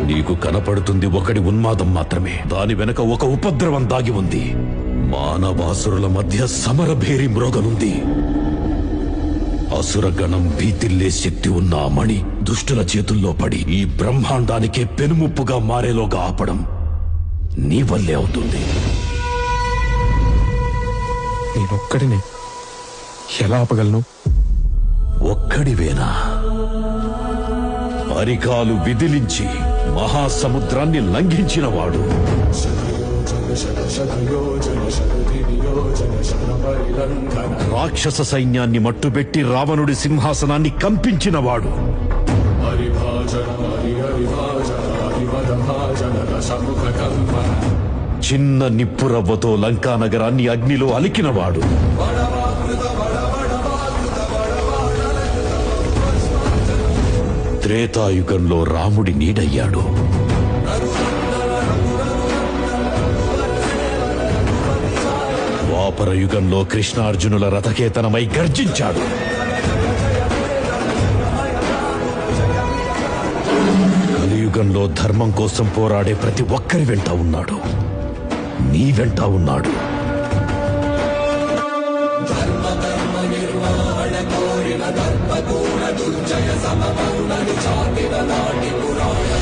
నీకు కనపడుతుంది ఒకడి ఉన్మాదం మాత్రమే. దాని వెనక ఒక ఉపద్రవం దాగి ఉంది. మానవాసురుల మధ్య సమరభేరి మ్రోగనుంది. అసురగణం భీతిల్లే శక్తి ఉన్న ఆ మణి దుష్టుల చేతుల్లో పడి ఈ బ్రహ్మాండానికే పెనుముప్పుగా మారేలోగా ఆపడం నీ వల్లే అవుతుంది. నేనొక్కడినే ఎలా ఆపగలను? ఒక్కడివేనా? అరికాలు విదిలించి మహాసముద్రాన్ని లంఘించినవాడు, రాక్షస సైన్యాన్ని మట్టుబెట్టి రావణుడి సింహాసనాన్ని కంపించినవాడు, చిన్న నిప్పురవ్వతో లంకా నగరాన్ని అగ్నిలో అలికినవాడు, త్రేతాయుగంలో రాముడి నీడయ్యాడు, ద్వాపర యుగంలో కృష్ణార్జునుల రథకేతనమై గర్జించాడు, కలియుగంలో ధర్మం కోసం పోరాడే ప్రతి ఒక్కరి వెంట ఉన్నాడు. నీ వెంట ఉన్నాడు. సమమౌనని చాటిన నాటి పురాణ